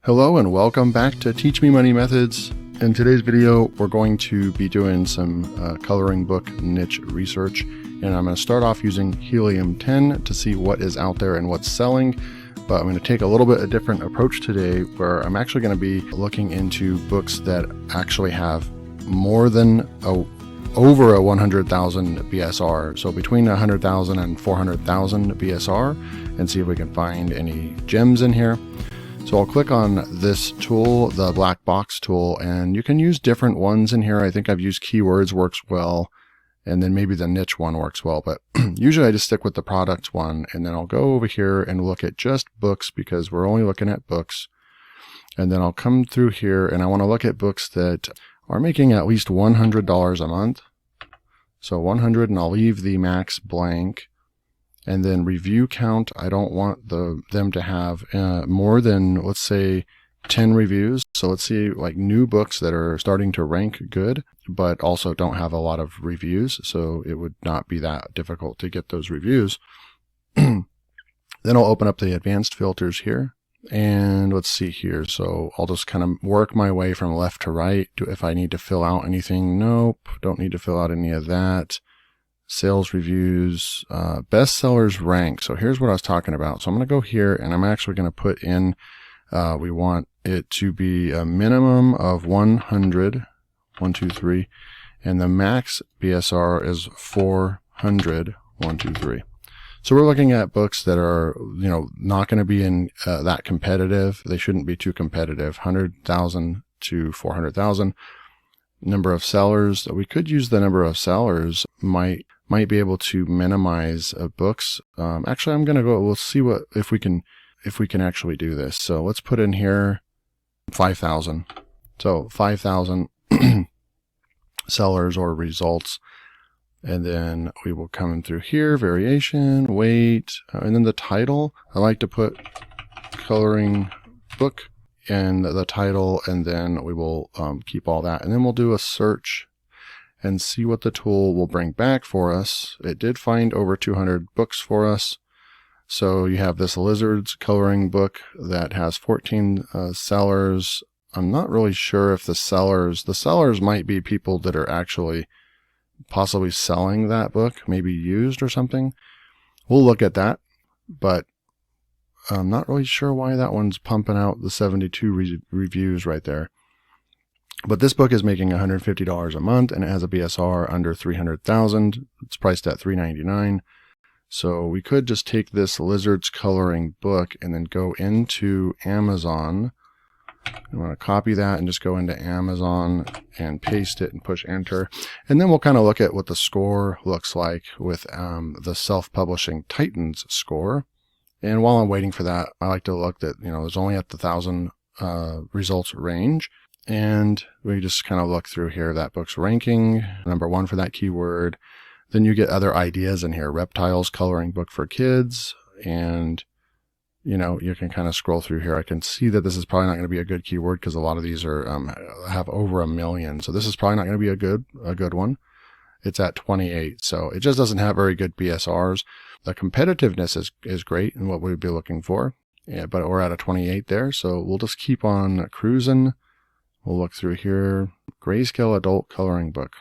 Hello and welcome back to Teach Me Money Methods. In today's video, we're going to be doing some coloring book niche research, and I'm going to start off using Helium 10 to see what is out there and what's selling. But I'm going to take a little bit a different approach today, where I'm actually going to be looking into books that actually have more than over a 100,000 BSR, so between 100,000 and 400,000 BSR, and see if we can find any gems in here. So I'll click on this tool, the black box tool, and you can use different ones in here. I think I've used keywords, works well, and then maybe the niche one works well, but usually I just stick with the products one, and then I'll go over here and look at just books because we're only looking at books. And then I'll come through here and I want to look at books that are making at least $100 a month. So 100, and I'll leave the max blank. And then review count, I don't want them to have more than, let's say, 10 reviews. So let's see, like new books that are starting to rank good, but also don't have a lot of reviews. So it would not be that difficult to get those reviews. Then I'll open up the advanced filters here. And let's see here. So I'll just kind of work my way from left to right. If I need to fill out anything, nope, don't need to fill out any of that. Sales reviews, bestsellers rank. So here's what I was talking about. So I'm going to go here and I'm actually going to put in, we want it to be a minimum of 100, 1, 2, 3, and the max BSR is 400, 1, 2, 3. So we're looking at books that are, not going to be in that competitive. They shouldn't be too competitive. 100,000 to 400,000. Number of sellers. We could use the number of sellers. Might be able to minimize books. Actually, I'm going to go. We'll see if we can actually do this. So let's put in here 5,000. So 5,000 sellers or results. And then we will come in through here, variation, weight, and then the title. I like to put coloring book in the title, and then we will keep all that. And then we'll do a search and see what the tool will bring back for us. It did find over 200 books for us. So you have this Lizards coloring book that has 14 sellers. I'm not really sure if the sellers might be people that are actually possibly selling that book, maybe used or something. We'll look at that, but I'm not really sure why that one's pumping out the 72 reviews right there. But this book is making $150 a month, and it has a BSR under 300,000. It's priced at $3.99. So we could just take this Lizards coloring book and then go into Amazon. I'm going to copy that and just go into Amazon and paste it and push enter. And then we'll kind of look at what the score looks like with the self-publishing Titans score. And while I'm waiting for that, I like to look that, there's only at the 1,000 results range. And we just kind of look through here. That book's ranking number 1 for that keyword. Then you get other ideas in here. Reptiles coloring book for kids. And, you can kind of scroll through here. I can see that this is probably not going to be a good keyword because a lot of these are have over 1 million. So this is probably not going to be a good one. It's at 28. So it just doesn't have very good BSRs. The competitiveness is great and what we'd be looking for. Yeah, but we're at a 28 there. So we'll just keep on cruising. We'll look through here. Grayscale adult coloring book.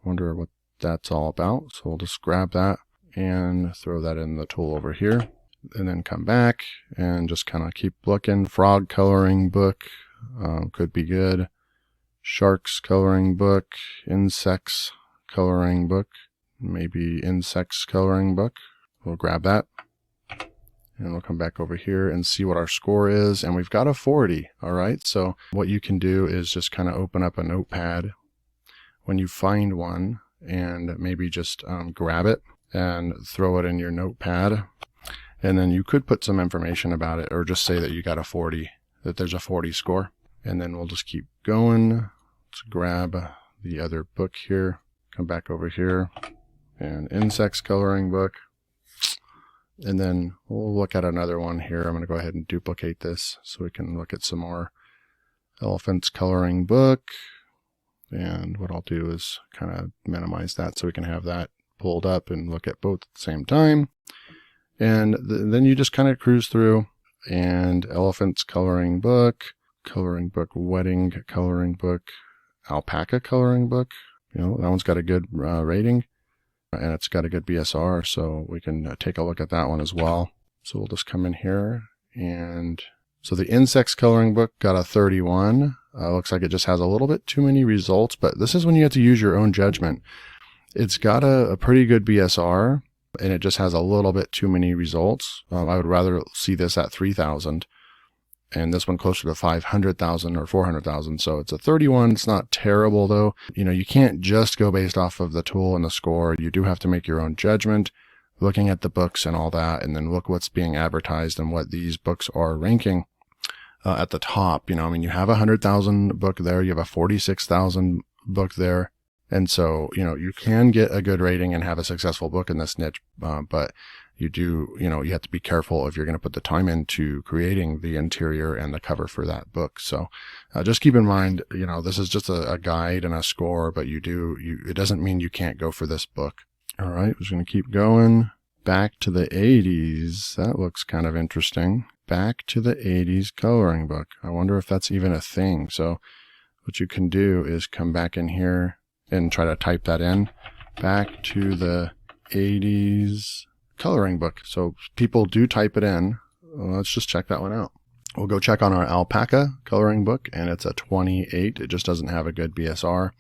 Wonder what that's all about. So we'll just grab that and throw that in the tool over here. And then come back and just kind of keep looking. Frog coloring book could be good. Sharks coloring book. Insects coloring book. Maybe insects coloring book. We'll grab that. And we'll come back over here and see what our score is. And we've got a 40. All right. So what you can do is just kind of open up a notepad when you find one and maybe just grab it and throw it in your notepad. And then you could put some information about it or just say that you got a 40, that there's a 40 score. And then we'll just keep going. Let's grab the other book here. Come back over here and insects coloring book. And then we'll look at another one here. I'm going to go ahead and duplicate this so we can look at some more elephants coloring book. And what I'll do is kind of minimize that so we can have that pulled up and look at both at the same time. And then you just kind of cruise through and elephants coloring book, coloring book, wedding coloring book, alpaca coloring book. That one's got a good rating, and it's got a good BSR, so we can take a look at that one as well. So we'll just come in here, and so the insects coloring book got a 31. Looks like it just has a little bit too many results, but this is when you have to use your own judgment. It's got a pretty good BSR, and it just has a little bit too many results. I would rather see this at 3,000, and this one closer to 500,000 or 400,000. So it's a 31. It's not terrible though. You can't just go based off of the tool and the score. You do have to make your own judgment, looking at the books and all that, and then look what's being advertised and what these books are ranking at the top. You have a 100,000 book there. You have a 46,000 book there. And so, you can get a good rating and have a successful book in this niche, but you have to be careful if you're going to put the time into creating the interior and the cover for that book. So just keep in mind, this is just a guide and a score, but it doesn't mean you can't go for this book. All right, we're just going to keep going. Back to the 80s. That looks kind of interesting. Back to the 80s coloring book. I wonder if that's even a thing. So what you can do is come back in here and try to type that in. Back to the 80s coloring book. So people do type it in. Let's just check that one out. We'll go check on our alpaca coloring book, and it's a 28. It just doesn't have a good BSR.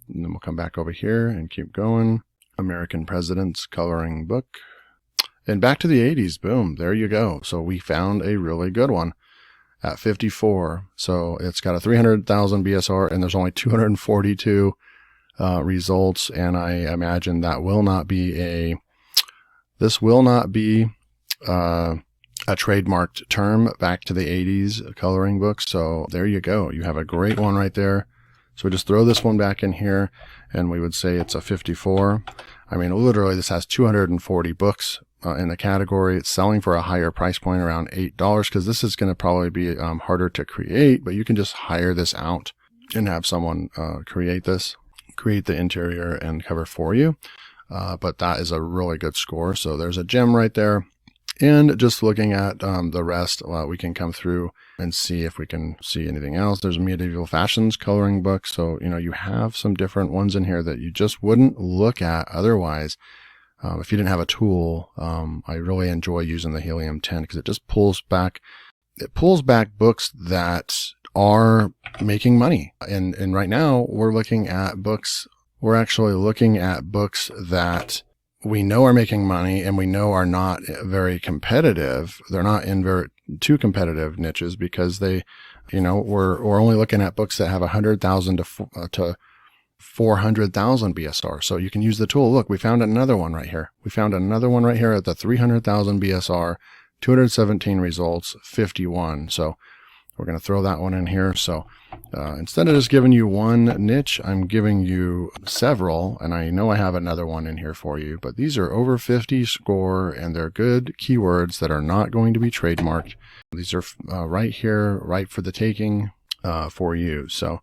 And then we'll come back over here and keep going. American Presidents coloring book. And back to the 80s. Boom. There you go. So we found a really good one at 54. So it's got a 300,000 BSR, and there's only 242 results. And I imagine that will not be a trademarked term, back to the 80s coloring book. So there you go. You have a great one right there. So we just throw this one back in here, and we would say it's a 54. I mean, literally, this has 240 books in the category. It's selling for a higher price point, around $8, because this is going to probably be harder to create, but you can just hire this out and have someone create the interior and cover for you. But that is a really good score. So there's a gem right there. And just looking at the rest, we can come through and see if we can see anything else. There's a medieval fashions coloring book. So, you have some different ones in here that you just wouldn't look at otherwise. If you didn't have a tool, I really enjoy using the Helium 10 because it just pulls back books that are making money. And right now we're looking at books. We're actually looking at books that we know are making money and we know are not very competitive. They're not in too competitive niches because we're only looking at books that have 100,000 to 400,000 BSR. So you can use the tool. Look, we found another one right here. We found another one right here at the 300,000 BSR, 217 results, 51. So we're going to throw that one in here. So instead of just giving you one niche, I'm giving you several, and I know I have another one in here for you, but these are over 50 score, and they're good keywords that are not going to be trademarked. These are right here, right for the taking for you. So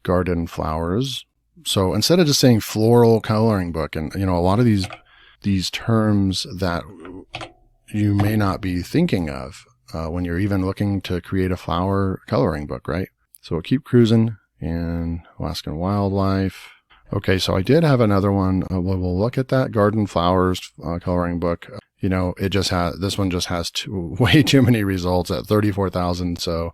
garden flowers. So instead of just saying floral coloring book, and a lot of these terms that you may not be thinking of when you're even looking to create a flower coloring book, right? So we'll keep cruising, and Alaskan wildlife. Okay, so I did have another one. We'll look at that garden flowers coloring book. This one just has way too many results at 34,000. So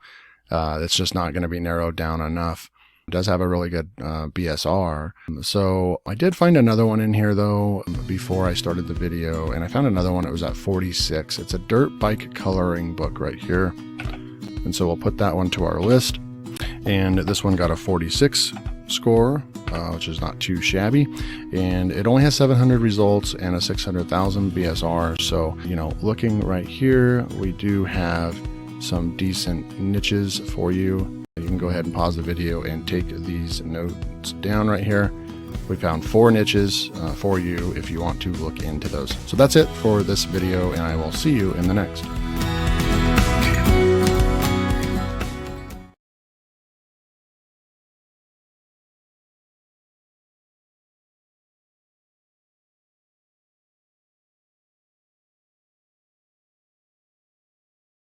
it's just not going to be narrowed down enough. It does have a really good BSR. So I did find another one in here though before I started the video, and I found another one that was at 46. It's a dirt bike coloring book right here. And so we'll put that one to our list. And this one got a 46 score, which is not too shabby. And it only has 700 results and a 600,000 BSR. So, looking right here, we do have some decent niches for you. You can go ahead and pause the video and take these notes down right here. We found 4 niches for you if you want to look into those. So that's it for this video, and I will see you in the next.